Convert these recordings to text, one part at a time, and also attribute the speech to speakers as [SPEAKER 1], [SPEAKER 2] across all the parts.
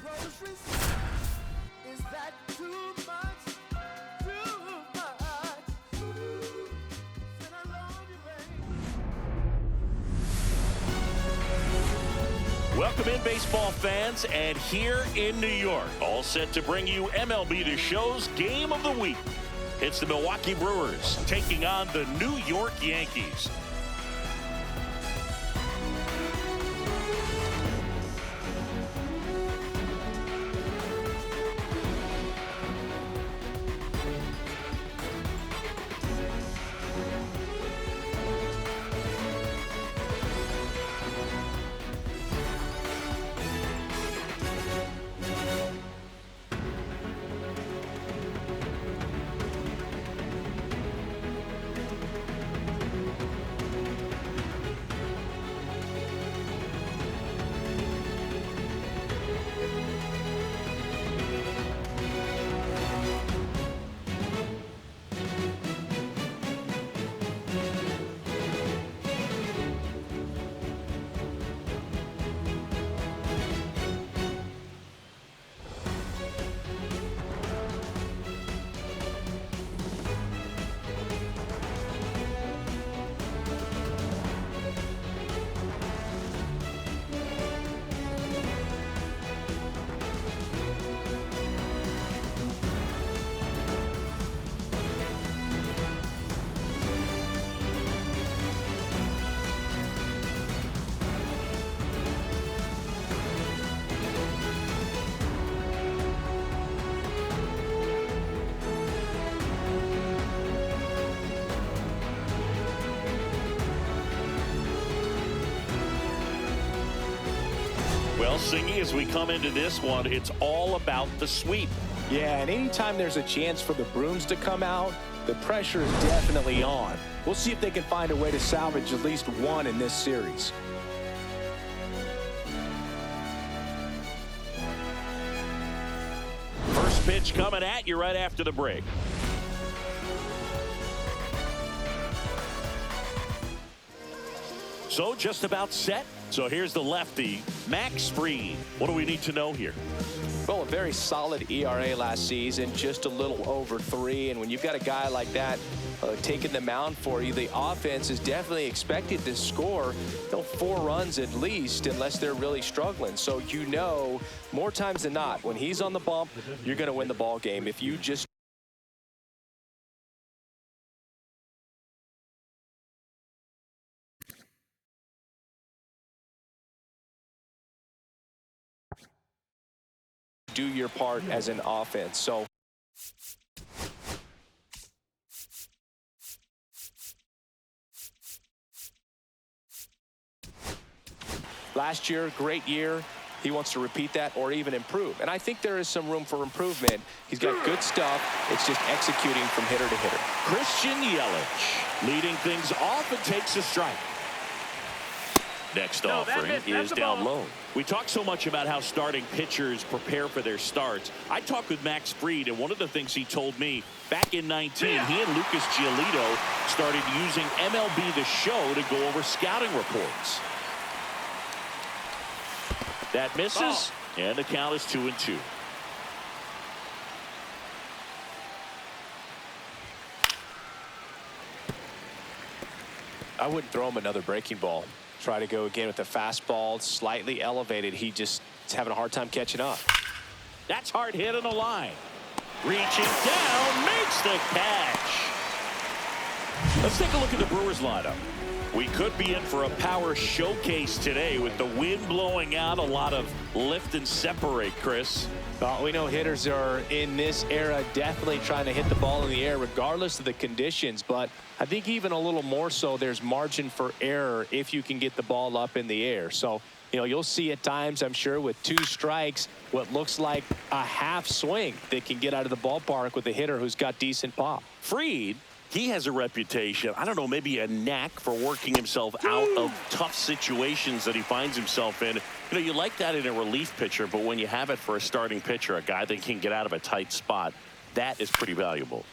[SPEAKER 1] Is that too much? Too much? Said I love you, babe.
[SPEAKER 2] Welcome in, baseball fans, and here in New York, all set to bring you MLB The Show's Game of the Week. It's the Milwaukee Brewers taking on the New York Yankees. Well, Singy, as we come into this one, it's all about the sweep.
[SPEAKER 3] Yeah, and anytime there's a chance for the Bruins to come out, the pressure is definitely on. We'll see if they can find a way to salvage at least one in this series.
[SPEAKER 2] First pitch coming at you right after the break. So just about set. So here's the lefty, Max Fried. What do we need to know here?
[SPEAKER 3] Well, a very solid ERA last season, just a little over 3. And when you've got a guy like that taking the mound for you, the offense is definitely expected to score 4 runs at least, unless they're really struggling. So you know, more times than not, when he's on the bump, you're going to win the ball game. If you just do your part as an offense. So last year, great year. He wants to repeat that or even improve. And I think there is some room for improvement. He's got good stuff. It's just executing from hitter to hitter.
[SPEAKER 2] Christian Yelich leading things off and takes a strike. Next offering is down low. We talk so much about how starting pitchers prepare for their starts. I talked with Max Fried, and one of the things he told me back in 19, he and Lucas Giolito started using MLB The Show to go over scouting reports. That misses, and the count is 2-2.
[SPEAKER 3] I wouldn't throw him another breaking ball. Try to go again with the fastball, slightly elevated. He just is having a hard time catching up.
[SPEAKER 2] That's hard hit on the line. Reaching down, makes the catch. Let's take a look at the Brewers lineup. We could be in for a power showcase today with the wind blowing out, a lot of lift and separate, Chris.
[SPEAKER 3] Well, we know hitters are in this era definitely trying to hit the ball in the air regardless of the conditions, but I think even a little more so there's margin for error if you can get the ball up in the air. So, you know, you'll see at times, I'm sure, with 2 strikes, what looks like a half swing that can get out of the ballpark with a hitter who's got decent pop.
[SPEAKER 2] Fried, he has a reputation, I don't know, maybe a knack for working himself out of tough situations that he finds himself in. You know, you like that in a relief pitcher, but when you have it for a starting pitcher, a guy that can get out of a tight spot, that is pretty valuable.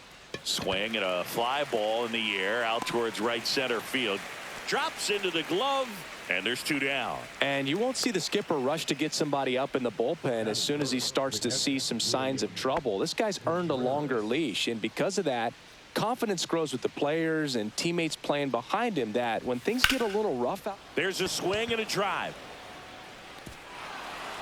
[SPEAKER 2] Swing and a fly ball in the air out towards right center field. Drops into the glove And there's 2 down.
[SPEAKER 3] And you won't see the skipper rush to get somebody up in the bullpen as soon as he starts to see some signs of trouble. This guy's earned a longer leash, and because of that, confidence grows with the players and teammates playing behind him, that when things get a little rough out.
[SPEAKER 2] There's a swing and a drive.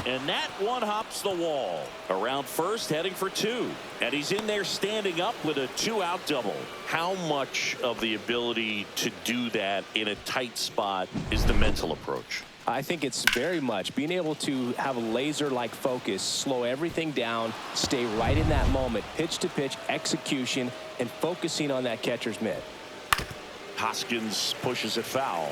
[SPEAKER 2] And that one hops the wall. Around first, heading for 2. And he's in there standing up with a 2-out double. How much of the ability to do that in a tight spot is the mental approach?
[SPEAKER 3] I think it's very much being able to have a laser-like focus, slow everything down, stay right in that moment, pitch-to-pitch execution, and focusing on that catcher's mitt.
[SPEAKER 2] Hoskins pushes it foul.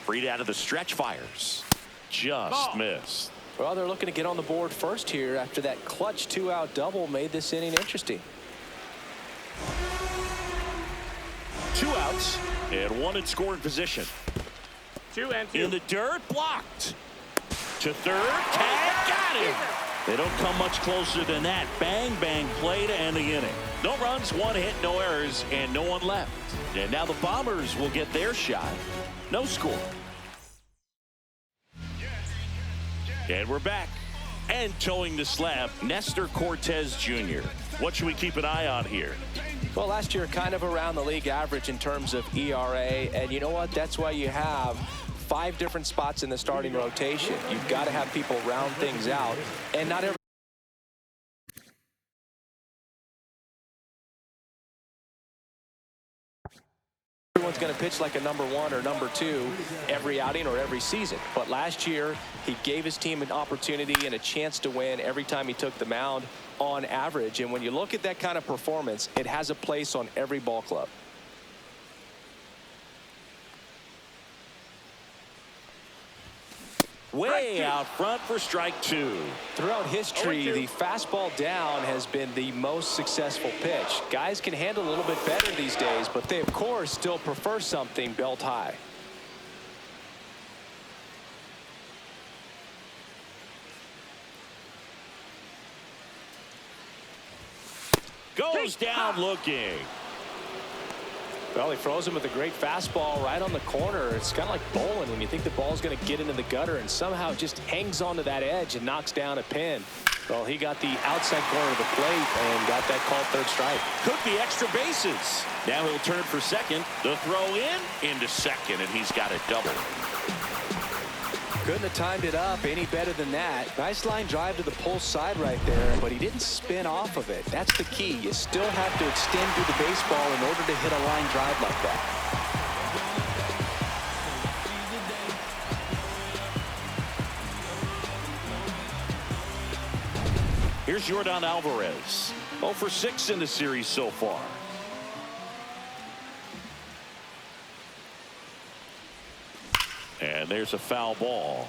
[SPEAKER 2] Freed out of the stretch, fires. Just missed.
[SPEAKER 3] Well, they're looking to get on the board first here after that clutch 2-out double made this inning interesting.
[SPEAKER 2] 2 outs and 1 in scoring position.
[SPEAKER 4] 2 and 2.
[SPEAKER 2] In the dirt, blocked. To third, tag, got him. They don't come much closer than that. Bang, bang play to end the inning. No runs, 1 hit, no errors, and no one left. And now the Bombers will get their shot. No score. And we're back. And towing the slab, Nestor Cortez Jr. What should we keep an eye on here?
[SPEAKER 3] Well, last year kind of around the league average in terms of ERA, and you know what? That's why you have 5 different spots in the starting rotation. You've got to have people round things out, and not everyone's going to pitch like a number 1 or number 2 every outing or every season. But last year, he gave his team an opportunity and a chance to win every time he took the mound on average. And when you look at that kind of performance, it has a place on every ball club.
[SPEAKER 2] Way out front for strike 2.
[SPEAKER 3] Throughout history, the fastball down has been the most successful pitch. Guys can handle a little bit better these days, but they, of course, still prefer something belt high.
[SPEAKER 2] Goes down looking.
[SPEAKER 3] Well, he throws him with a great fastball right on the corner. It's kind of like bowling when you think the ball's going to get into the gutter and somehow just hangs onto that edge and knocks down a pin. Well, he got the outside corner of the plate and got that called third strike.
[SPEAKER 2] Could be extra bases. Now he'll turn for second. The throw into second, and he's got a double.
[SPEAKER 3] Couldn't have timed it up any better than that. Nice line drive to the pull side right there, but he didn't spin off of it. That's the key. You still have to extend through the baseball in order to hit a line drive like that.
[SPEAKER 2] Here's Yordan Alvarez. 0 for 6 in the series so far. And there's a foul ball.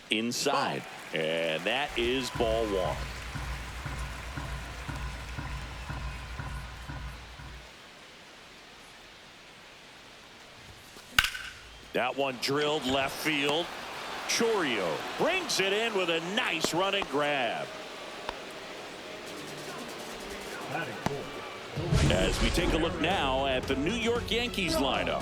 [SPEAKER 2] Inside. And that is ball 1. That one drilled left field. Chorio brings it in with a nice running grab. As we take a look now at the New York Yankees lineup.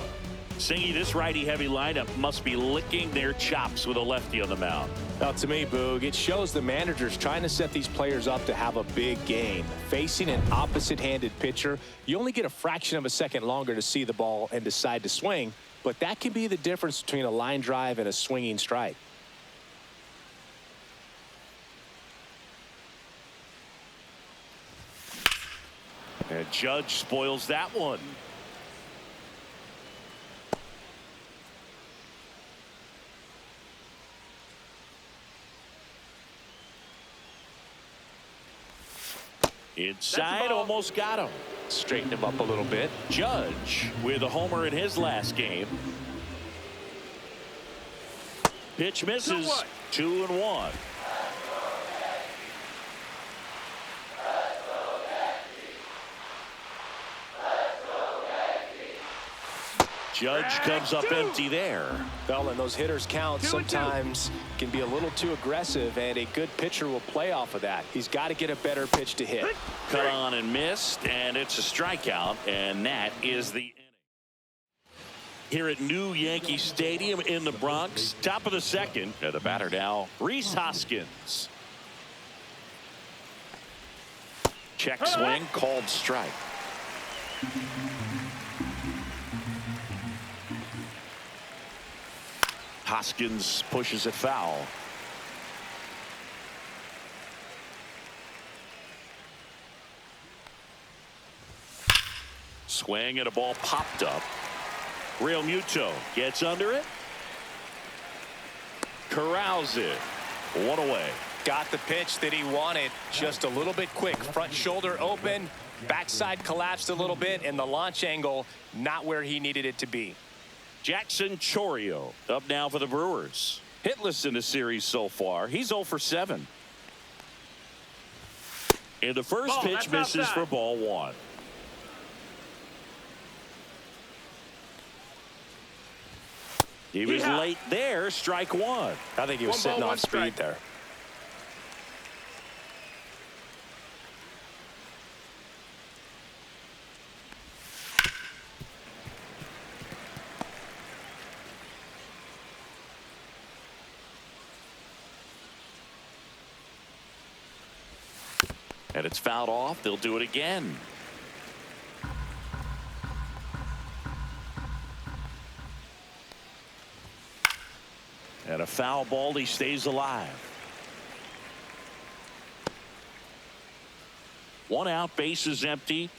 [SPEAKER 2] Singy, this righty-heavy lineup must be licking their chops with a lefty on the mound.
[SPEAKER 3] Well, to me, Boog, it shows the managers trying to set these players up to have a big game. Facing an opposite-handed pitcher, you only get a fraction of a second longer to see the ball and decide to swing. But that can be the difference between a line drive and a swinging strike.
[SPEAKER 2] And Judge spoils that one. Inside, almost got him.
[SPEAKER 3] Straighten him up a little bit.
[SPEAKER 2] Judge with a homer in his last game. Pitch misses. 2-1. Judge comes up empty there.
[SPEAKER 3] Well, and those hitters count sometimes can be a little too aggressive, and a good pitcher will play off of that. He's got to get a better pitch to hit.
[SPEAKER 2] Cut on and missed, and it's a strikeout, and that is the inning. Here at New Yankee Stadium in the Bronx, top of the second. The batter now, Rhys Hoskins. Check swing, called strike. Hoskins pushes it foul. Swing and a ball popped up. Real Muto gets under it. Corrals it. One away.
[SPEAKER 3] Got the pitch that he wanted, just a little bit quick. Front shoulder open, backside collapsed a little bit, and the launch angle not where he needed it to be.
[SPEAKER 2] Jackson Chourio up now for the Brewers. Hitless in the series so far. He's 0 for 7. And the first pitch misses for ball 1. He was late there, strike 1.
[SPEAKER 3] I think he was sitting off speed there.
[SPEAKER 2] And it's fouled off. They'll do it again. And a foul ball. He stays alive. 1 out, base is empty.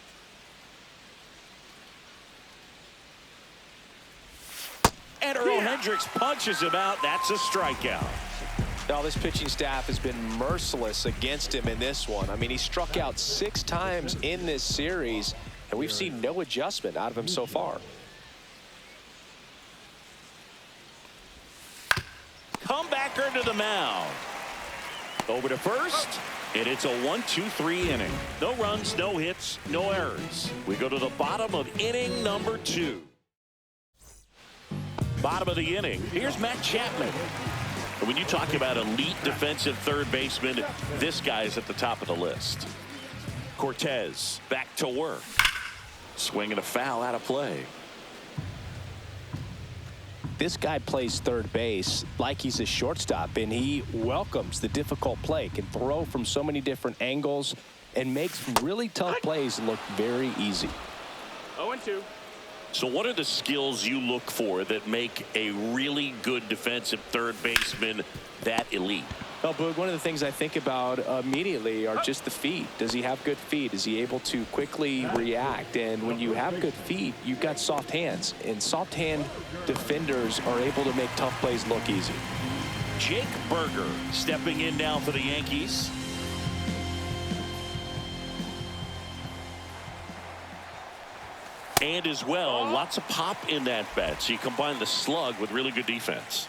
[SPEAKER 2] And Earl Hendricks punches him out. That's a strikeout.
[SPEAKER 3] Now, this pitching staff has been merciless against him in this one. I mean, he struck out 6 times in this series, and we've seen no adjustment out of him so far.
[SPEAKER 2] Comebacker to the mound. Over to first, and it's a 1-2-3 inning. No runs, no hits, no errors. We go to the bottom of inning number 2. Bottom of the inning. Here's Matt Chapman. When you talk about elite defensive third baseman, this guy's at the top of the list. Cortez back to work. Swinging a foul out of play.
[SPEAKER 3] This guy plays third base like he's a shortstop, and he welcomes the difficult play, can throw from so many different angles, and makes really tough plays look very easy.
[SPEAKER 4] 0-2.
[SPEAKER 2] So what are the skills you look for that make a really good defensive third baseman that elite?
[SPEAKER 3] Well, Boog, one of the things I think about immediately are just the feet. Does he have good feet? Is he able to quickly react? And when you have good feet, you've got soft hands. And soft hand defenders are able to make tough plays look easy.
[SPEAKER 2] Jake Berger stepping in now for the Yankees. And as well, lots of pop in that bat. So you combine the slug with really good defense.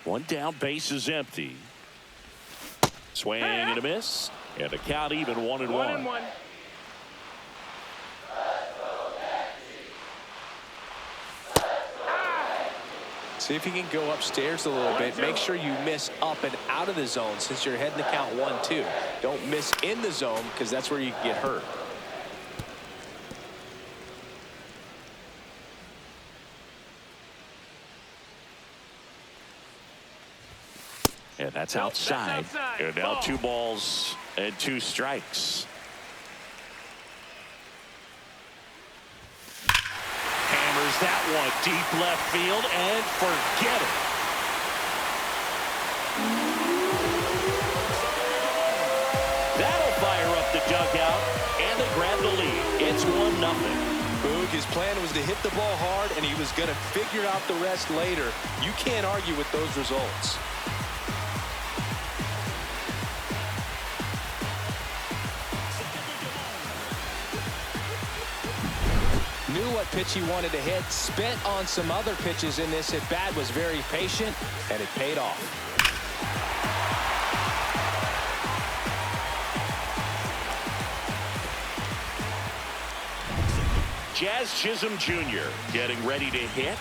[SPEAKER 2] 1 down, base is empty. Swing and a miss. And a count even 1-1.
[SPEAKER 3] See if you can go upstairs a little bit. Make sure you miss up and out of the zone since you're heading the count 1-2. Don't miss in the zone because that's where you can get hurt.
[SPEAKER 2] And that's outside. And now 2 balls and 2 strikes. Hammers that one deep left field and forget it. That'll fire up the dugout, and they grab the lead. It's 1-0.
[SPEAKER 3] Boog, his plan was to hit the ball hard, and he was going to figure out the rest later. You can't argue with those results. Knew what pitch he wanted to hit, spent on some other pitches in this at bat, was very patient, and it paid off.
[SPEAKER 2] Jazz Chisholm Jr. getting ready to hit.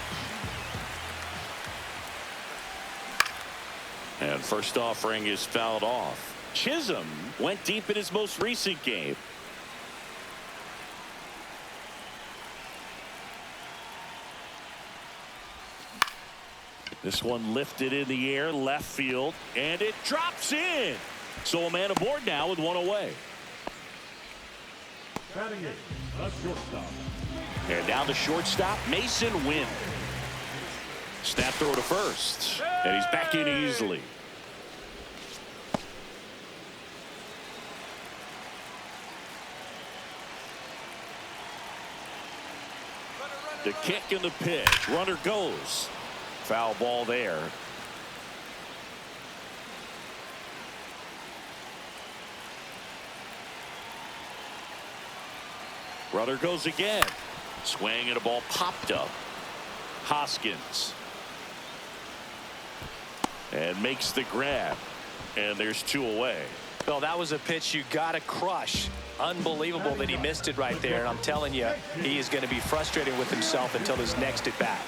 [SPEAKER 2] And first offering is fouled off. Chisholm went deep in his most recent game. This one lifted in the air, left field, and it drops in. So a man aboard now with one away.
[SPEAKER 5] Batting it, a shortstop.
[SPEAKER 2] And now the shortstop, Mason Wynn. Snap throw to first, and he's back in easily. The kick and the pitch. Runner goes. Foul ball there. Runner goes again. Swing and a ball popped up. Hoskins. And makes the grab. And there's two away.
[SPEAKER 3] Well, that was a pitch you got to crush. Unbelievable that he missed it right there. And I'm telling you, he is going to be frustrated with himself until his next at bat.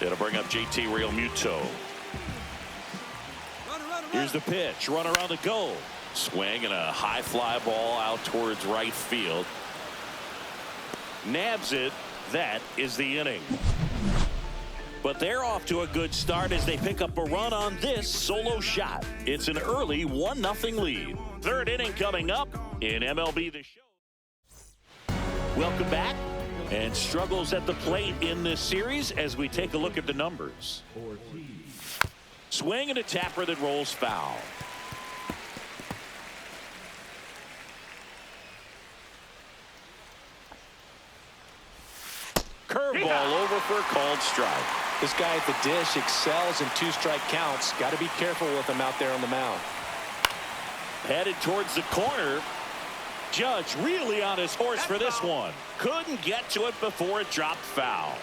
[SPEAKER 2] It'll bring up JT Realmuto. Here's the pitch. Runner on the go. Swing and a high fly ball out towards right field. Nabs it. That is the inning. But they're off to a good start as they pick up a run on this solo shot. It's an early 1-0 lead. Third inning coming up in MLB The Show. Welcome back. And struggles at the plate in this series as we take a look at the numbers. Swing and a tapper that rolls foul. Curveball over for a called strike.
[SPEAKER 3] This guy at the dish excels in two-strike counts. Got to be careful with him out there on the mound.
[SPEAKER 2] Headed towards the corner. Judge really on his horse for this one. Couldn't get to it before it dropped foul.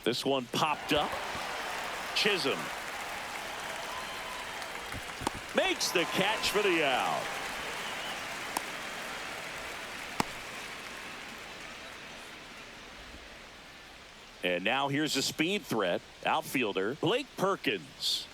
[SPEAKER 2] This one popped up. Chisholm makes the catch for the out. And now here's a speed threat. Outfielder Blake Perkins.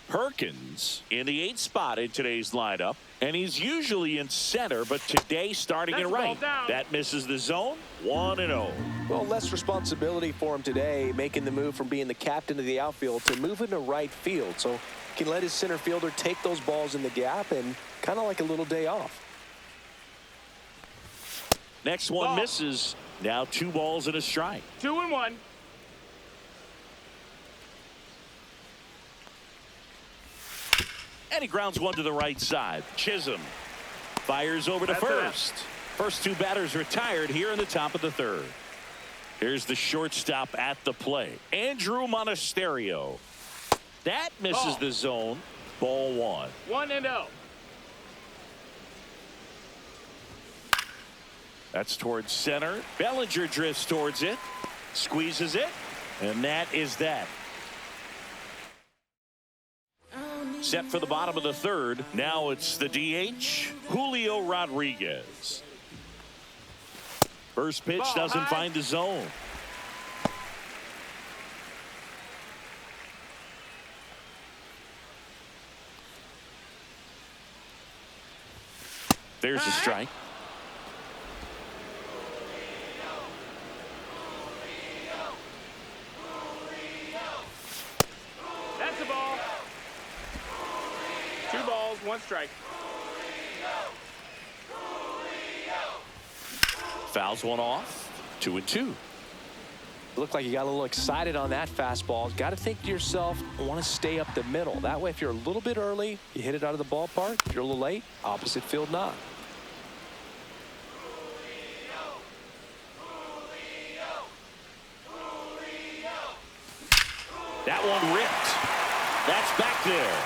[SPEAKER 2] Perkins in the 8th spot in today's lineup. And he's usually in center, but today starting in right. That misses the zone. 1-0.
[SPEAKER 3] Well, less responsibility for him today, making the move from being the captain of the outfield to moving to right field. So he can let his center fielder take those balls in the gap and kind of like a little day off.
[SPEAKER 2] Next one misses. Now 2 balls and a strike.
[SPEAKER 4] 2-1.
[SPEAKER 2] And he grounds one to the right side. Chisholm fires over to first. First 2 batters retired here in the top of the 3rd. Here's the shortstop at the plate. Andrew Monasterio. That misses the zone. Ball 1.
[SPEAKER 4] 1-0.
[SPEAKER 2] That's towards center. Bellinger drifts towards it. Squeezes it. And that is that. Set for the bottom of the 3rd. Now it's the DH, Julio Rodriguez. First pitch doesn't find the zone. There's a strike.
[SPEAKER 4] That's the ball. 2 balls, 1 strike.
[SPEAKER 2] Fouls one off. 2-2.
[SPEAKER 3] Looked like you got a little excited on that fastball. Got to think to yourself, I want to stay up the middle. That way, if you're a little bit early, you hit it out of the ballpark. If you're a little late, opposite field not.
[SPEAKER 2] That one ripped. That's back there.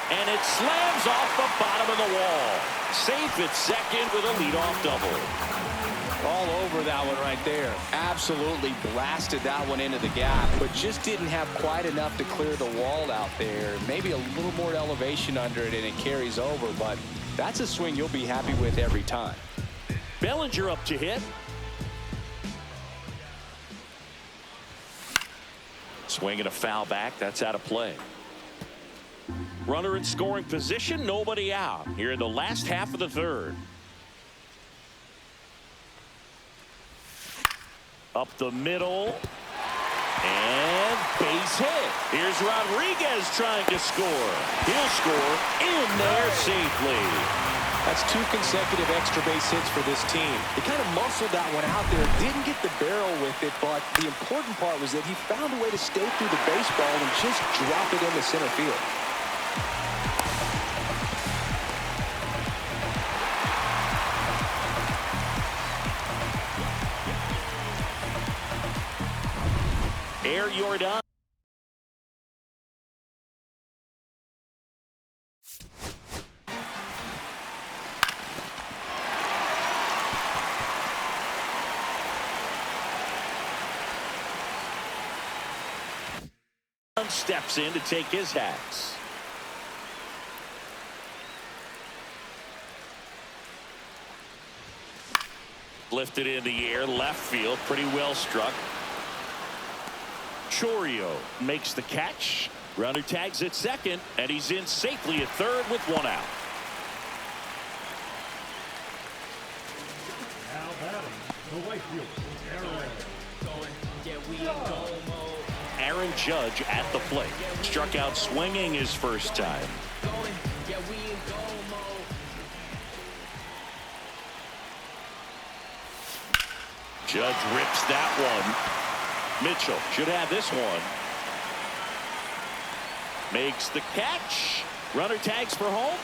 [SPEAKER 2] And it slams off the bottom of the wall. Safe at second with a leadoff double.
[SPEAKER 3] All over that one right there. Absolutely blasted that one into the gap, but just didn't have quite enough to clear the wall out there. Maybe a little more elevation under it and it carries over, but that's a swing you'll be happy with every time.
[SPEAKER 2] Bellinger up to hit. Swing and a foul back. That's out of play. Runner in scoring position. Nobody out here in the last half of the third. Up the middle. And base hit. Here's Rodriguez trying to score. He'll score in there safely.
[SPEAKER 3] That's 2 consecutive extra base hits for this team. He kind of muscled that one out there. Didn't get the barrel with it, but the important part was that he found a way to stay through the baseball and just drop it into center field.
[SPEAKER 2] Air Jordan. Steps in to take his hats. Lifted in the air, left field, pretty well struck. Chorio makes the catch. Runner tags at second, and he's in safely at third with one out.
[SPEAKER 5] Now batting, the right fielder,
[SPEAKER 2] Aaron Judge at the plate. Struck out swinging his first time. Judge rips that one. Mitchell should have this one. Makes the catch. Runner tags for home.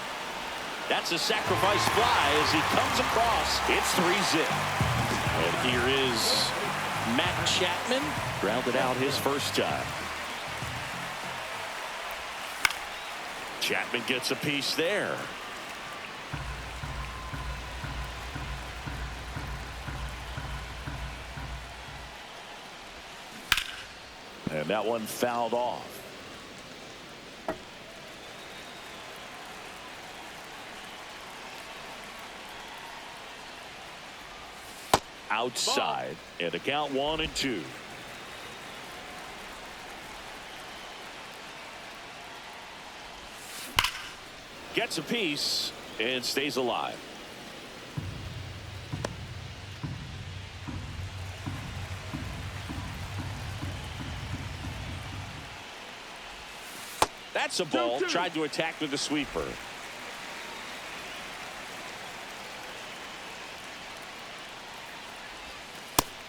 [SPEAKER 2] That's a sacrifice fly as he comes across. It's 3-zip. And here is Matt Chapman. Grounded out his first time. Chapman gets a piece there. And that one fouled off. Outside. And the count 1-2. Gets a piece and stays alive. That's a ball. Tried to attack with the sweeper.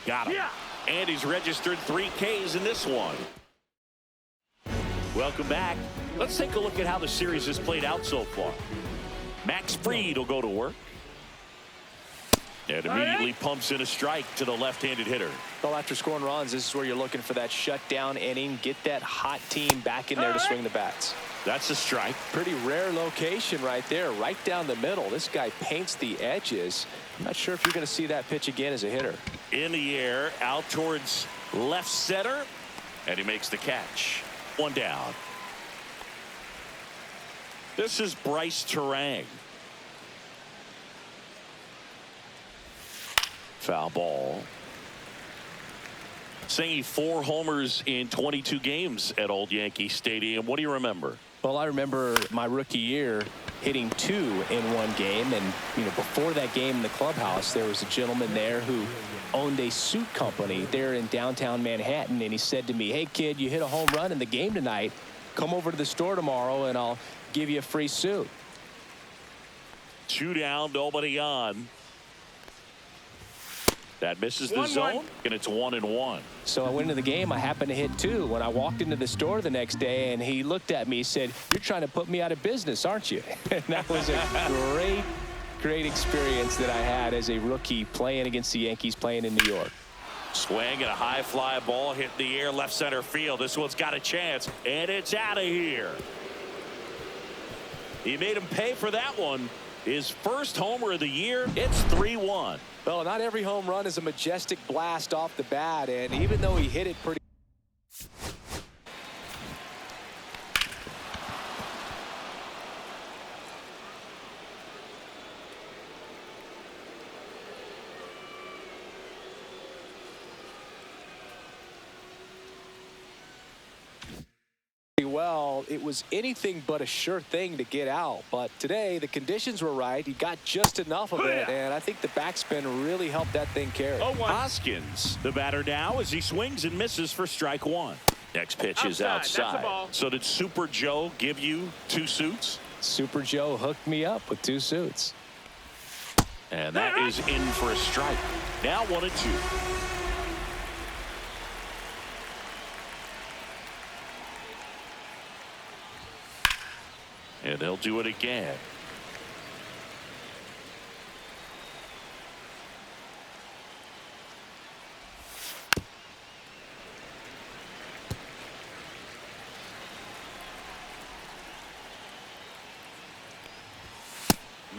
[SPEAKER 2] Got him. Yeah. And he's registered 3 Ks in this one. Welcome back. Let's take a look at how the series has played out so far. Max Fried will go to work. And immediately pumps in a strike to the left-handed hitter.
[SPEAKER 3] Well, after scoring runs, this is where you're looking for that shutdown inning. Get that hot team back in there to swing the bats.
[SPEAKER 2] That's a strike.
[SPEAKER 3] Pretty rare location right there, right down the middle. This guy paints the edges. I'm not sure if you're going to see that pitch again as a hitter.
[SPEAKER 2] In the air, out towards left center. And he makes the catch. One down. This is Bryce Terang. Foul ball. Singing 4 homers in 22 games at Old Yankee Stadium. What do you remember?
[SPEAKER 3] Well, I remember my rookie year hitting 2 in one game. And, you know, before that game in the clubhouse, there was a gentleman there who owned a suit company there in downtown Manhattan. And he said to me, "Hey, kid, you hit a home run in the game tonight. Come over to the store tomorrow and I'll give you a free suit."
[SPEAKER 2] 2 down, nobody on. That misses the zone, and it's 1-1.
[SPEAKER 3] So I went into the game. I happened to hit 2. When I walked into the store the next day, and he looked at me, he said, "You're trying to put me out of business, aren't you?" And that was a great experience that I had as a rookie playing against the Yankees, playing in New York.
[SPEAKER 2] Swing and a high fly ball hit the air left center field. This one's got a chance, and it's out of here. He made him pay for that one. His first homer of the year. It's 3-1.
[SPEAKER 3] Well, not every home run is a majestic blast off the bat, and even though he hit it pretty well, it was anything but a sure thing to get out. But today, the conditions were right. He got just enough of it, and I think the backspin really helped that thing carry.
[SPEAKER 2] Hoskins, the batter now, as he swings and misses for strike one. Next pitch is outside.
[SPEAKER 4] That's a ball.
[SPEAKER 2] So did Super Joe give you 2 suits?
[SPEAKER 3] Super Joe hooked me up with 2 suits.
[SPEAKER 2] And that is in for a strike. Now 1-2. And they'll do it again.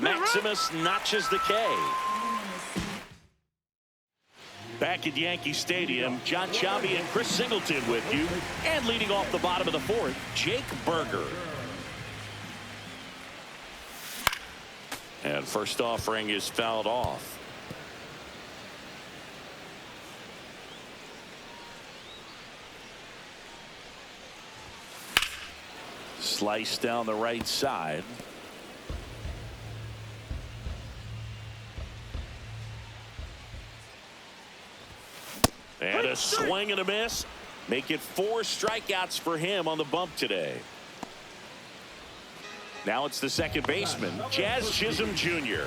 [SPEAKER 2] Maximus notches the K. Back at Yankee Stadium, John Chavi and Chris Singleton with you. And leading off the bottom of the 4th, Jake Berger. And first offering is fouled off. Slice down the right side. And a swing and a miss. Make it 4 strikeouts for him on the bump today. Now it's the second baseman, Jazz Chisholm Jr.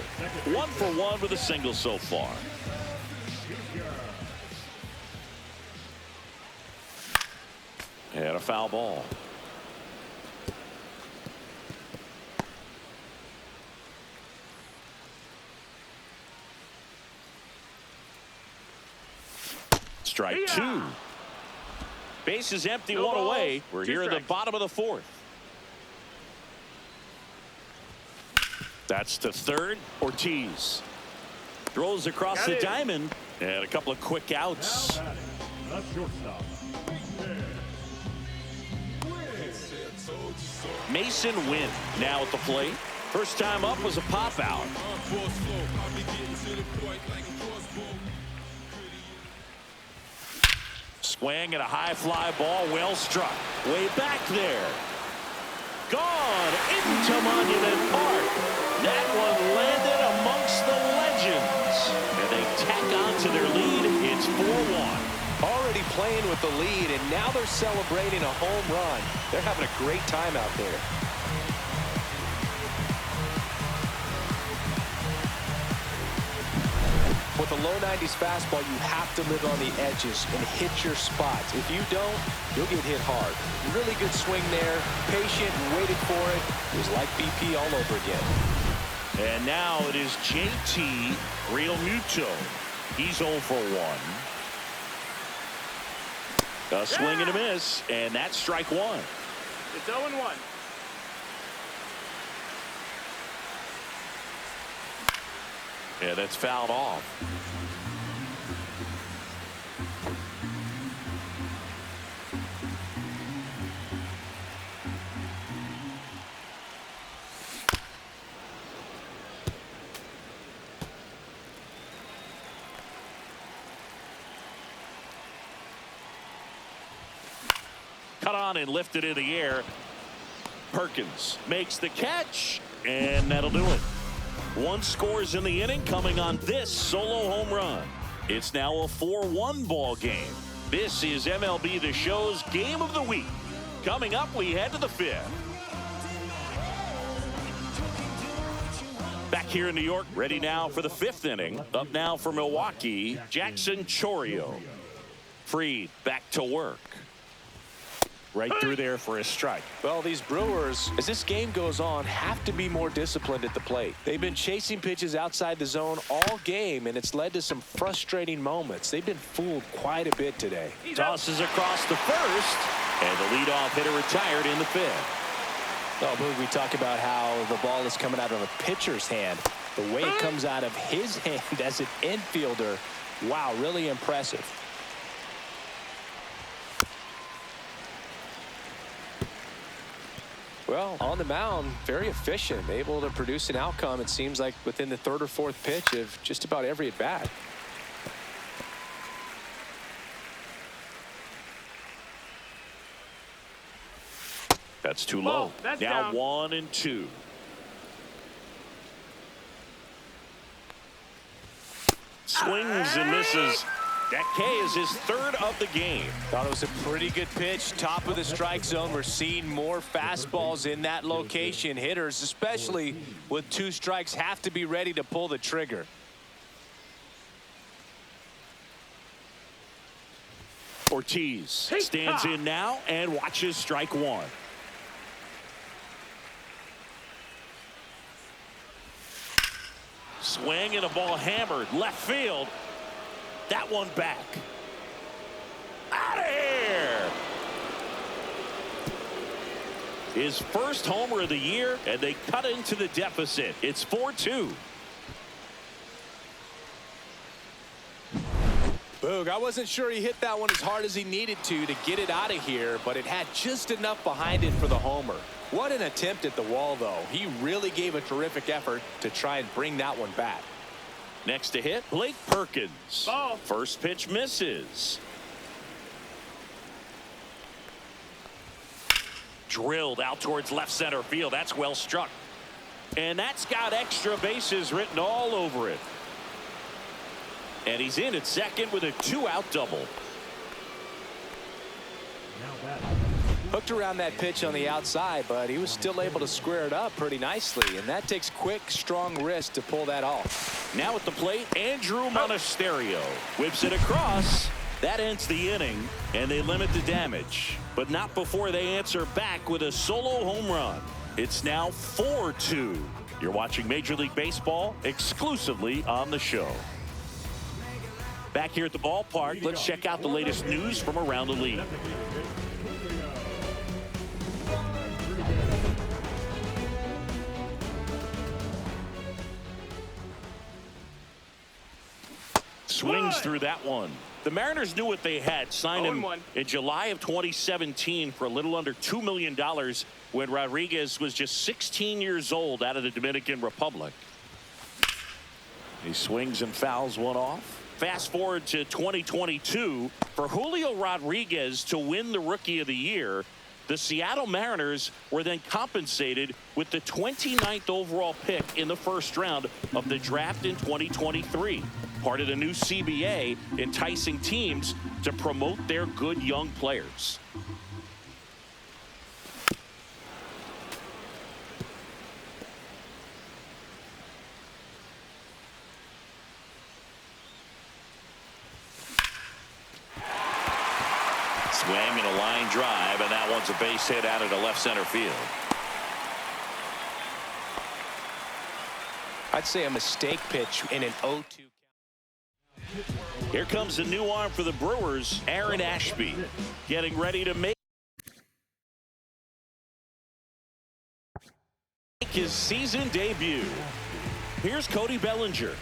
[SPEAKER 2] 1 for 1 with a single so far. And a foul ball. Strike 2. Base is empty,
[SPEAKER 4] No
[SPEAKER 2] 1
[SPEAKER 4] balls,
[SPEAKER 2] away. We're
[SPEAKER 4] 2
[SPEAKER 2] here at the
[SPEAKER 4] strikes.
[SPEAKER 2] bottom of the 4th. That's to third. Ortiz throws across the diamond, and a couple of quick outs.
[SPEAKER 5] Now batting, the shortstop.
[SPEAKER 2] Mason Wynn now at the plate. First time up was a pop out. Swing and a high fly ball, well struck. Way back there. Gone into Monument Park. That one landed amongst the legends. And they tack on to their lead. It's 4-1.
[SPEAKER 3] Already playing with the lead, and now they're celebrating a home run. They're having a great time out there. With a low 90s fastball, you have to live on the edges and hit your spots. If you don't, you'll get hit hard. Really good swing there. Patient and waited for it. It was like BP all over again.
[SPEAKER 2] And now it is JT Realmuto. He's 0 for 1. A swing and a miss, and that's strike 1.
[SPEAKER 4] It's 0-1.
[SPEAKER 2] Yeah, that's fouled off. Cut on and lifted in the air. Perkins makes the catch, and that'll do it. 1 scores in the inning, coming on this solo home run. It's now a 4-1 ball game. This is MLB The Show's Game of the Week. Coming up, we head to the 5th. Back here in New York, ready now for the 5th inning. Up now for Milwaukee, Jackson Chourio. Fried back to work. Right through there for a strike.
[SPEAKER 3] Well, these Brewers, as this game goes on, have to be more disciplined at the plate. They've been chasing pitches outside the zone all game, and it's led to some frustrating moments. They've been fooled quite a bit today.
[SPEAKER 2] Tosses across the first, and the leadoff hitter retired in the 5th.
[SPEAKER 3] Oh, Boog, we talk about how the ball is coming out of a pitcher's hand. The way it comes out of his hand as an infielder, wow, really impressive. Well, on the mound, very efficient, able to produce an outcome, it seems like, within the third or fourth pitch of just about every at-bat.
[SPEAKER 2] That's too low.
[SPEAKER 4] That's
[SPEAKER 2] now
[SPEAKER 4] down.
[SPEAKER 2] 1-2. Swings and misses. That K is his third of the game.
[SPEAKER 3] Thought it was a pretty good pitch. Top of the strike zone. We're seeing more fastballs in that location. Hitters, especially with 2 strikes, have to be ready to pull the trigger.
[SPEAKER 2] Ortiz stands in now and watches strike 1. Swing and a ball hammered left field. That one back. Out of here. His first homer of the year, and they cut into the deficit. It's 4-2.
[SPEAKER 3] Boog, I wasn't sure he hit that one as hard as he needed to get it out of here, but it had just enough behind it for the homer. What an attempt at the wall, though. He really gave a terrific effort to try and bring that one back.
[SPEAKER 2] Next to hit, Blake Perkins.
[SPEAKER 4] Ball.
[SPEAKER 2] First pitch misses. Drilled out towards left center field. That's well struck. And that's got extra bases written all over it. And he's in at second with a 2-out double.
[SPEAKER 5] Now batting.
[SPEAKER 3] Hooked around that pitch on the outside, but he was still able to square it up pretty nicely. And that takes quick, strong wrist to pull that off.
[SPEAKER 2] Now at the plate, Andrew Monasterio whips it across. That ends the inning, and they limit the damage. But not before they answer back with a solo home run. It's now 4-2. You're watching Major League Baseball exclusively on the show. Back here at the ballpark, let's check out the latest news from around the league. Swings through that one. The Mariners knew what they had. Signed him in July of 2017 for a little under $2 million when Rodriguez was just 16 years old out of the Dominican Republic. He swings and fouls one off. Fast forward to 2022. For Julio Rodriguez to win the Rookie of the Year, the Seattle Mariners were then compensated with the 29th overall pick in the first round of the draft in 2023. Part of the new CBA, enticing teams to promote their good young players. Swing and a line drive, and that one's a base hit out of the left center field.
[SPEAKER 3] I'd say a mistake pitch in an 0-2.
[SPEAKER 2] Here comes a new arm for the Brewers, Aaron Ashby, getting ready to make his season debut. Here's Cody Bellinger.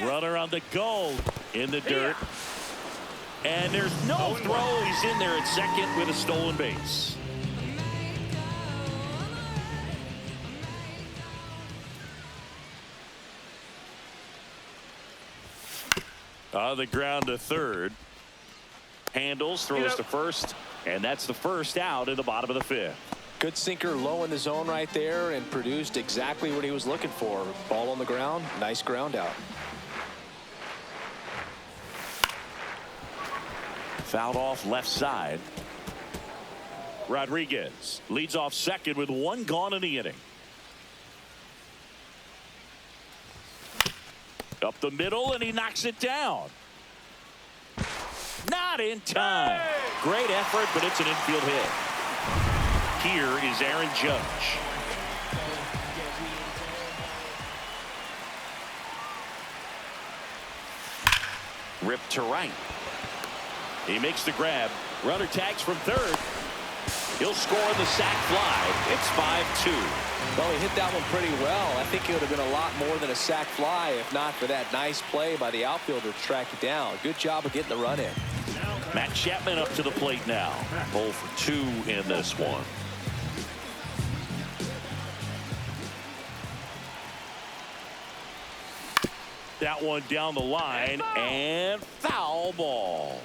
[SPEAKER 2] Runner on the goal in the dirt. And there's no throw. He's in there at second with a stolen base. On the ground to third. Handles, throws to first, and that's the first out in the bottom of the fifth.
[SPEAKER 3] Good sinker low in the zone right there and produced exactly what he was looking for. Ball on the ground, nice ground out.
[SPEAKER 2] Fouled off left side. Rodriguez leads off second with one gone in the inning. Up the middle, and he knocks it down. Not in time. Great effort, but it's an infield hit. Here is Aaron Judge. Ripped to right. He makes the grab. Runner tags from third. He'll score on the sac fly. It's 5-2.
[SPEAKER 3] Well, he hit that one pretty well. I think it would have been a lot more than a sac fly if not for that nice play by the outfielder to track it down. Good job of getting the run in.
[SPEAKER 2] Matt Chapman up to the plate now. 0 for 2 in this one. That one down the line and foul ball.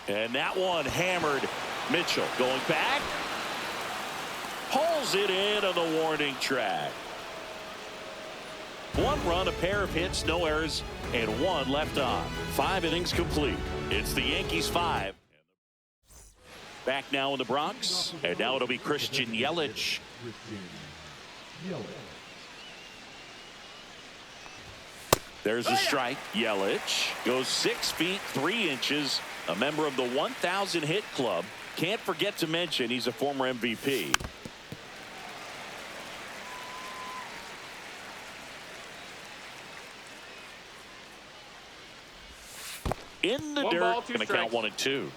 [SPEAKER 2] And that one hammered. Mitchell going back. Pulls it in on the warning track. 1 run, a pair of hits, no errors, and 1 left on. 5 innings complete. It's the Yankees 5. Back now in the Bronx, and now it'll be Christian Yelich. There's a strike. Yelich goes 6 feet 3 inches, a member of the 1,000 hit club. Can't forget to mention he's a former MVP. In the dirt, going to count 1 and 2.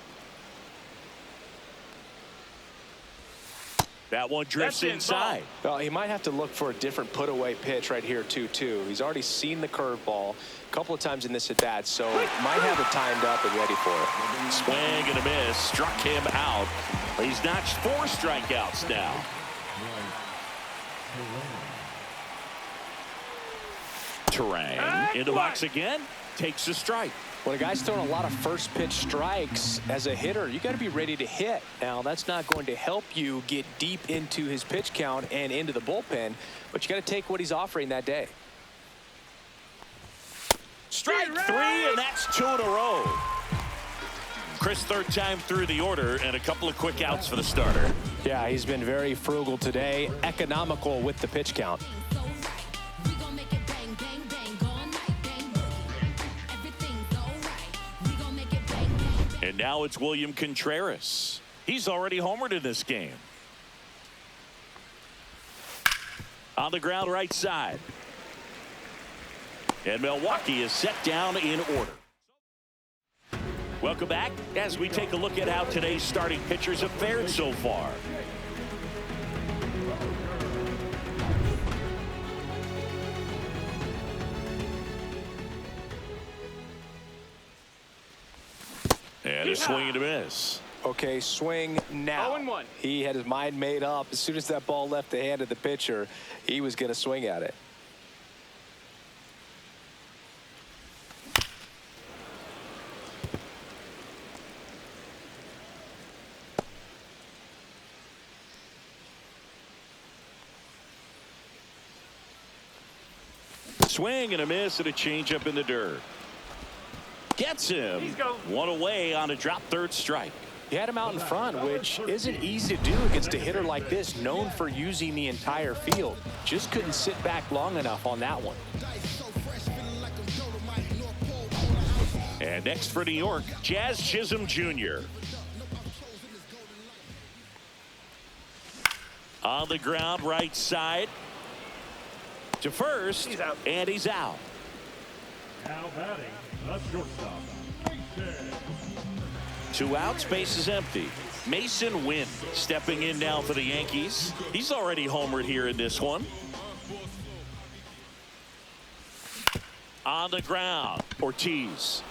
[SPEAKER 2] That one drifts inside.
[SPEAKER 3] Well, he might have to look for a different put away pitch right here 2-2. He's already seen the curveball a couple of times in this at bat, so might have it timed up and ready for it.
[SPEAKER 2] Swing and a miss, struck him out. He's notched 4 strikeouts now. Terang in the box again, takes a strike.
[SPEAKER 3] When a guy's throwing a lot of first pitch strikes as a hitter, you got to be ready to hit. Now, that's not going to help you get deep into his pitch count and into the bullpen, but you got to take what he's offering that day.
[SPEAKER 2] Strike 3, and that's 2 in a row. Chris, 3rd time through the order, and a couple of quick outs for the starter.
[SPEAKER 3] Yeah, he's been very frugal today, economical with the pitch count.
[SPEAKER 2] And now it's William Contreras. He's already homered in this game. On the ground right side. And Milwaukee is set down in order. Welcome back as we take a look at how today's starting pitchers have fared so far. And a swing and a miss.
[SPEAKER 3] Okay, swing now.
[SPEAKER 4] 0-1.
[SPEAKER 3] He had his mind made up. As soon as that ball left the hand of the pitcher, he was going to swing at it.
[SPEAKER 2] Swing and a miss and a changeup in the dirt. Gets him. 1 away on a drop 3rd strike.
[SPEAKER 3] He had him out in front, which isn't easy to do against a hitter like this, known for using the entire field. Just couldn't sit back long enough on that one.
[SPEAKER 2] And next for New York, Jazz Chisholm Jr. On the ground right side to first, and he's out.
[SPEAKER 5] Now batting, the shortstop, Mason.
[SPEAKER 2] 2 outs, base is empty. Mason Wynn stepping in now for the Yankees. He's already homered here in this one. On the ground, Ortiz.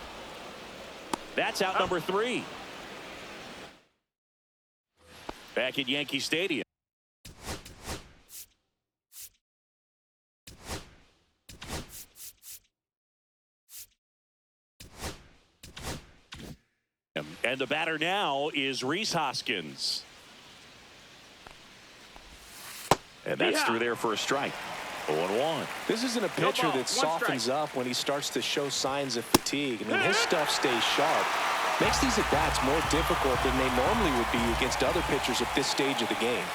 [SPEAKER 2] That's out number 3. Back at Yankee Stadium. And the batter now is Rhys Hoskins. And that's through there for a strike. 0-1.
[SPEAKER 3] This isn't a pitcher that softens up when he starts to show signs of fatigue. I mean, his stuff stays sharp. Makes these at-bats more difficult than they normally would be against other pitchers at this stage of the game.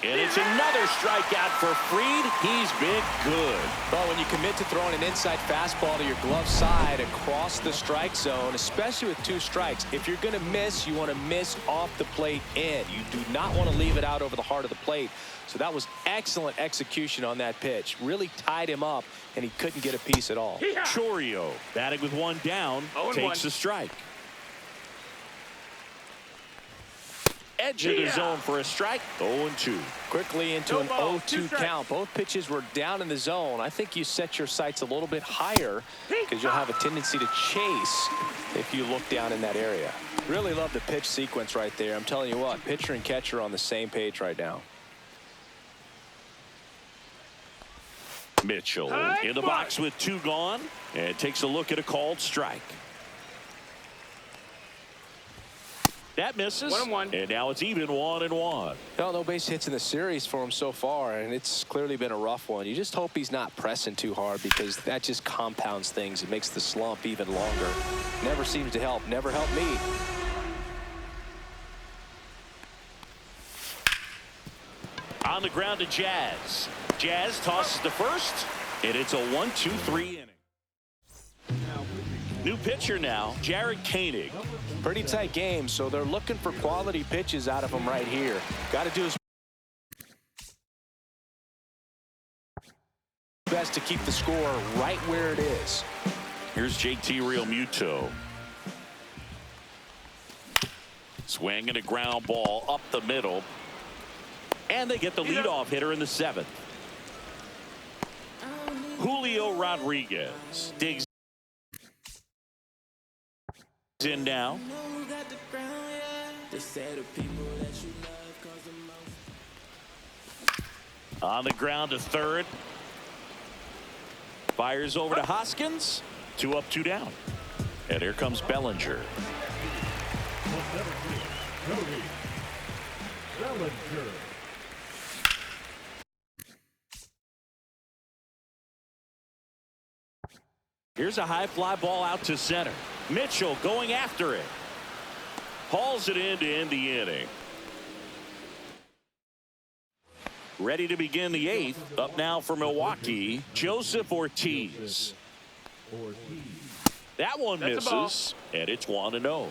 [SPEAKER 2] And it's another strikeout for Fried. He's been good.
[SPEAKER 3] Well, when you commit to throwing an inside fastball to your glove side across the strike zone, especially with 2 strikes, if you're going to miss, you want to miss off the plate in. You do not want to leave it out over the heart of the plate. So that was excellent execution on that pitch. Really tied him up, and he couldn't get a piece at all.
[SPEAKER 2] Chorio batting with 1 down, takes the strike. Edge of the zone for a strike. 0-2.
[SPEAKER 3] Quickly into an 0-2 count. Both pitches were down in the zone. I think you set your sights a little bit higher because you'll have a tendency to chase if you look down in that area. Really love the pitch sequence right there. I'm telling you what, pitcher and catcher are on the same page right now.
[SPEAKER 2] Mitchell in the box with 2 gone and takes a look at a called strike. That misses.
[SPEAKER 4] 1-1.
[SPEAKER 2] And now it's even 1-1.
[SPEAKER 3] No base hits in the series for him so far, and it's clearly been a rough one. You just hope he's not pressing too hard because that just compounds things. It makes the slump even longer. Never seems to help. Never helped me.
[SPEAKER 2] On the ground to Jazz. Jazz tosses to first, and it's a 1-2-3 inning. New pitcher now, Jared Koenig.
[SPEAKER 3] Pretty tight game, so they're looking for quality pitches out of him right here. Got to do his best to keep the score right where it is.
[SPEAKER 2] Here's JT Realmuto. Swinging a ground ball up the middle. And they get the leadoff hitter in the 7th. Julio Rodriguez digs in now. On the ground to third. Fires over to Hoskins. 2 up, 2 down. And here comes Bellinger.
[SPEAKER 5] Bellinger.
[SPEAKER 2] Here's a high fly ball out to center. Mitchell going after it. Hauls it in to end the inning. Ready to begin the 8th. Up now for Milwaukee, Joseph Ortiz. That one misses, and it's 1-0.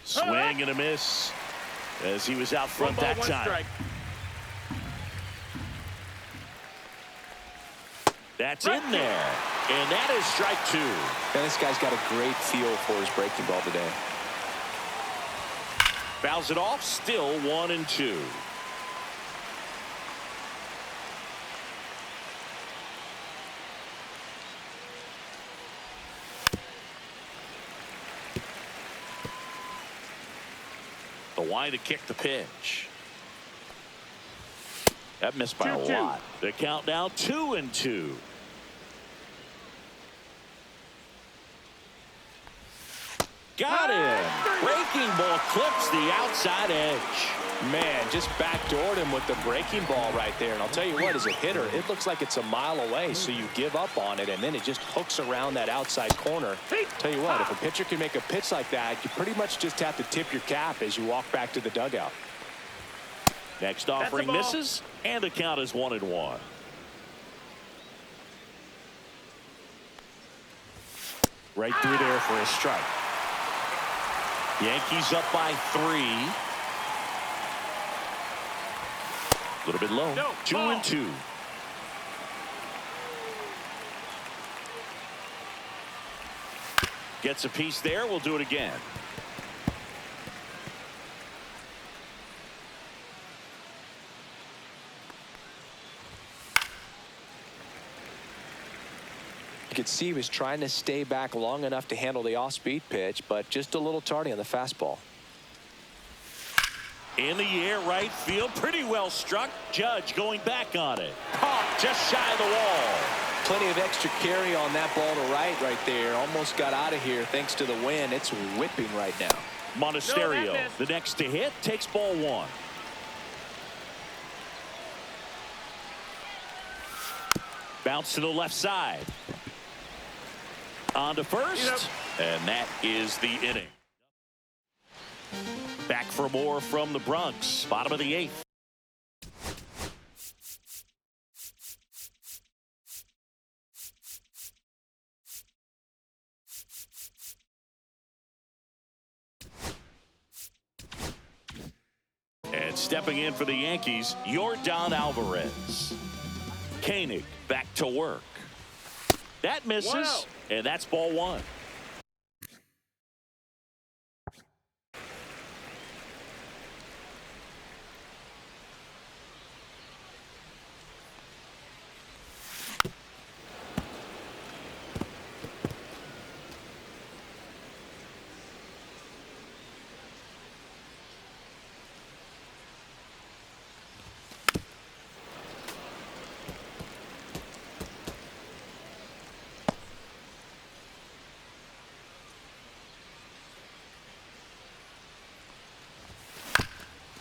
[SPEAKER 2] Swing and a miss as he was out front that time.
[SPEAKER 4] Strike.
[SPEAKER 2] That's in there, and that is strike 2.
[SPEAKER 3] And this guy's got a great feel for his breaking ball today.
[SPEAKER 2] Fouls it off, still 1-2. The line to kick the pitch. That missed by a lot. The count now 2-2. Got him. Breaking ball clips the outside edge.
[SPEAKER 3] Man, just backdoored him with the breaking ball right there. And I'll tell you what, as a hitter, it looks like it's a mile away, so you give up on it, and then it just hooks around that outside corner. Tell you what, if a pitcher can make a pitch like that, you pretty much just have to tip your cap as you walk back to the dugout.
[SPEAKER 2] Next offering misses, and the count is 1-1. Right through there for a strike. Yankees up by 3. A little bit low. 2-2. Gets a piece there. We'll do it again.
[SPEAKER 3] You could see he was trying to stay back long enough to handle the off-speed pitch, but just a little tardy on the fastball.
[SPEAKER 2] In the air, right field, pretty well struck. Judge going back on it. Caught just shy of the wall.
[SPEAKER 3] Plenty of extra carry on that ball to right there. Almost got out of here thanks to the wind. It's whipping right now.
[SPEAKER 2] Monasterio, the next to hit, takes ball 1. Bounce to the left side. On to first, and that is the inning. for more from the Bronx. Bottom of the 8th. And stepping in for the Yankees, Yordan Alvarez. Koenig back to work. That misses,
[SPEAKER 4] 1-0.
[SPEAKER 2] and that's ball 1.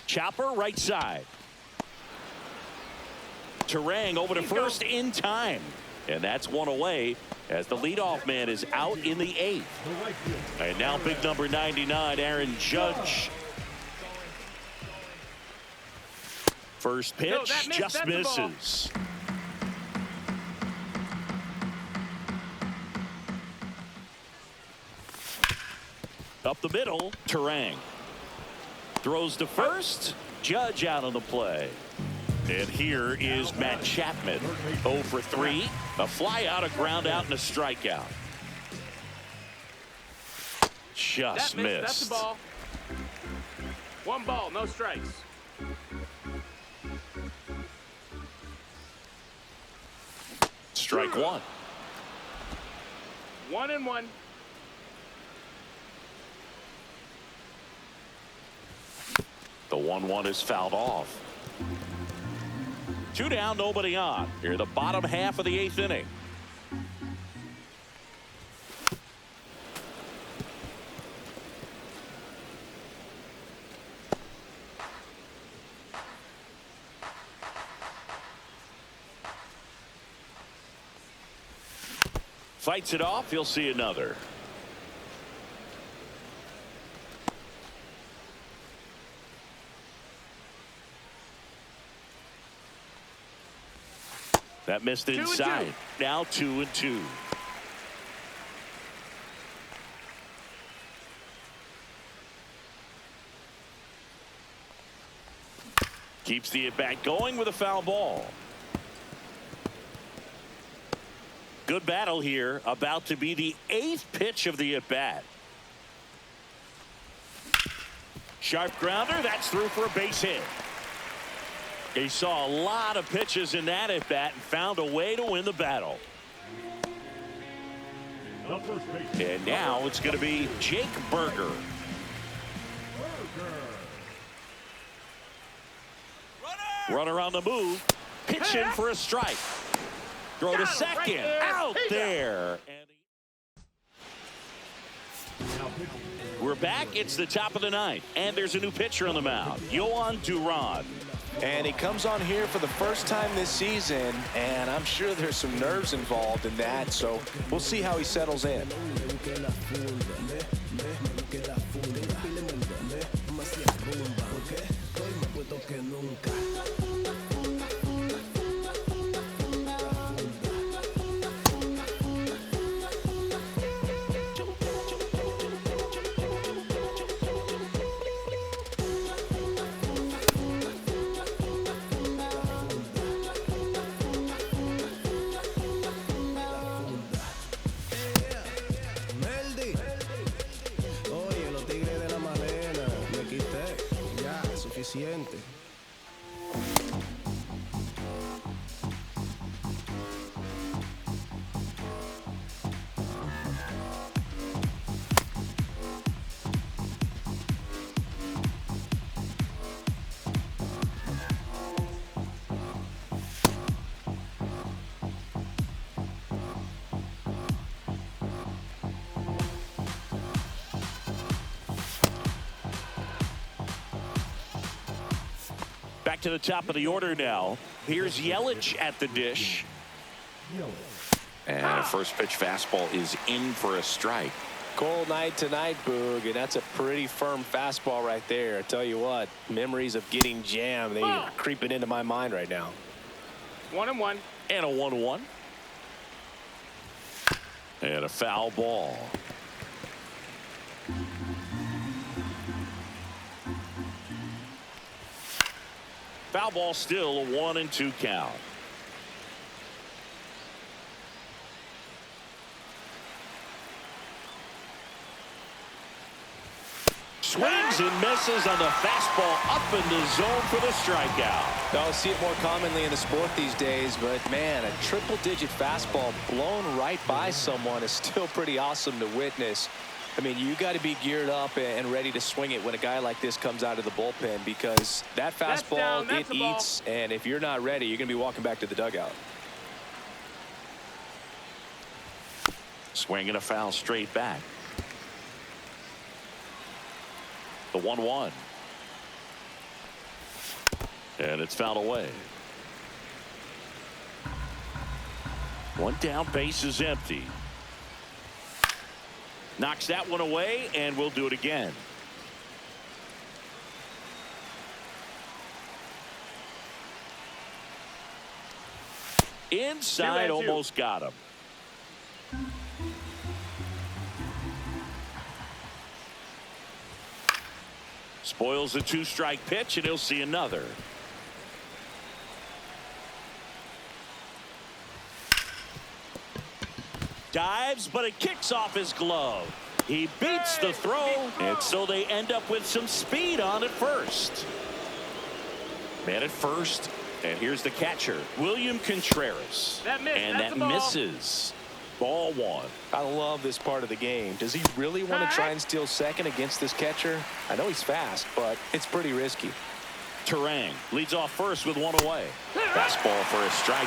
[SPEAKER 2] Chopper right side. Turang over to first in time. And that's one away as the leadoff man is out in the 8th. And now big number 99, Aaron Judge. First pitch just misses. Up the middle, Turang. Throws to first. Judge out on the play. And here is Matt Chapman. 0 for 3. A fly out, a ground out, and a strikeout. Just missed.
[SPEAKER 4] That's the ball. 1 ball, no strikes.
[SPEAKER 2] Strike 1.
[SPEAKER 4] 1-1.
[SPEAKER 2] The 1-1 is fouled off. 2 down, nobody on. Here, the bottom half of the 8th inning. Fights it off. He'll see another. That missed inside. Now 2-2. Keeps the at-bat going with a foul ball. Good battle here. About to be the 8th pitch of the at-bat. Sharp grounder. That's through for a base hit. He saw a lot of pitches in that at-bat and found a way to win the battle. And now it's going to be Jake Berger. Runner on the move. Pitching for a strike. Throw to second. Out there. We're back. It's the top of the 9th. And there's a new pitcher on the mound. Yohan Duran.
[SPEAKER 3] And he comes on here for the first time this season, and I'm sure there's some nerves involved in that, so we'll see how he settles in.
[SPEAKER 6] Suficiente.
[SPEAKER 2] Back to the top of the order now. Here's Yelich at the dish.
[SPEAKER 7] And a first pitch fastball is in for a strike.
[SPEAKER 3] Cold night tonight, Boog, and that's a pretty firm fastball right there. I tell you what, memories of getting jammed, they are creeping into my mind right now.
[SPEAKER 4] 1-1.
[SPEAKER 2] And a 1-1. And a foul ball. Foul ball, still a 1-2 count. Swings and misses on the fastball up in the zone for the strikeout.
[SPEAKER 3] I'll see it more commonly in the sport these days, but man, a triple-digit fastball blown right by someone is still pretty awesome to witness. I mean, you got to be geared up and ready to swing it when a guy like this comes out of the bullpen, because that fastball, it eats, and if you're not ready, you're going to be walking back to the dugout.
[SPEAKER 2] Swinging a foul straight back. The 1-1. And it's fouled away. One down, base is empty. Knocks that one away, and we'll do it again. Inside, almost got him. Spoils the 2-strike pitch, and he'll see another. Dives, but it kicks off his glove. He beats the throw, and so they end up with some speed on at first. Man at first, and here's the catcher, William Contreras. And that misses. Ball 1.
[SPEAKER 3] I love this part of the game. Does he really want to try and steal second against this catcher? I know he's fast, but it's pretty risky.
[SPEAKER 2] Terang leads off first with one away. Fastball for a strike.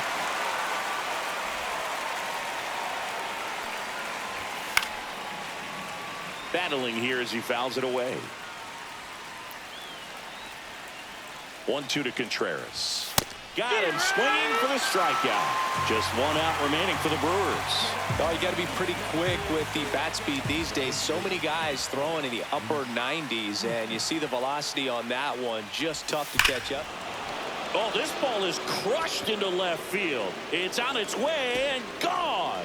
[SPEAKER 2] Battling here as he fouls it away. 1-2 to Contreras. Got him swinging for the strikeout. Just one out remaining for the Brewers.
[SPEAKER 3] Oh, you got to be pretty quick with the bat speed these days. So many guys throwing in the upper 90s, and you see the velocity on that one. Just tough to catch up.
[SPEAKER 2] Oh, this ball is crushed into left field. It's on its way and gone.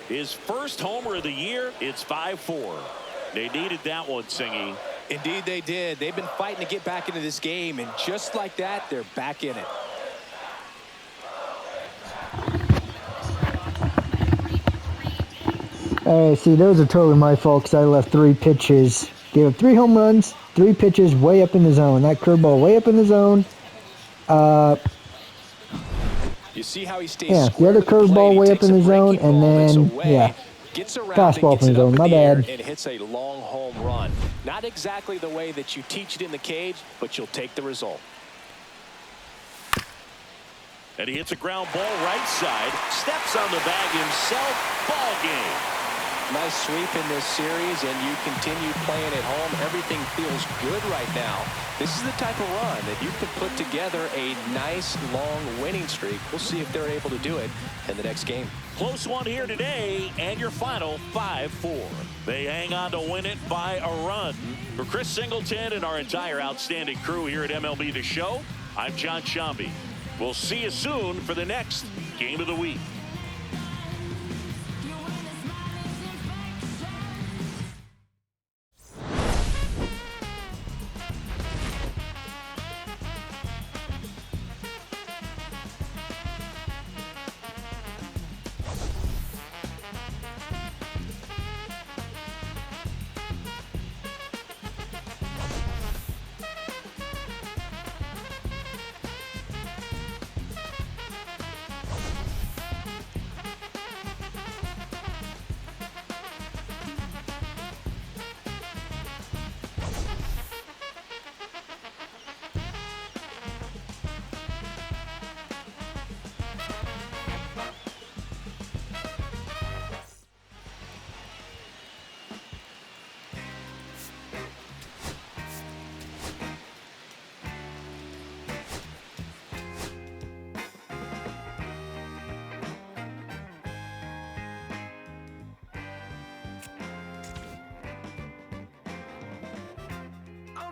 [SPEAKER 2] His first homer of the year. It's 5-4. They needed that one, Singy.
[SPEAKER 3] Indeed they did. They've been fighting to get back into this game, and just like that, they're back in it.
[SPEAKER 6] Hey, see, those are totally my fault because I left 3 pitches. Gave up 3 home runs, 3 pitches way up in the zone. That curveball way up in the zone.
[SPEAKER 3] You see how he stays
[SPEAKER 6] the other curveball way up in the zone, and then,
[SPEAKER 3] gets around
[SPEAKER 6] fastball from the zone. My bad.
[SPEAKER 3] And hits a long home run. Not exactly the way that you teach it in the cage, but you'll take the result.
[SPEAKER 2] And he hits a ground ball right side. Steps on the bag himself. Ball game.
[SPEAKER 3] Nice sweep in this series, and you continue playing at home. Everything feels good right now. This is the type of run that you can put together a nice, long winning streak. We'll see if they're able to do it in the next game.
[SPEAKER 2] Close one here today, and your final 5-4. They hang on to win it by a run. For Chris Singleton and our entire outstanding crew here at MLB The Show, I'm John Shambi. We'll see you soon for the next Game of the Week.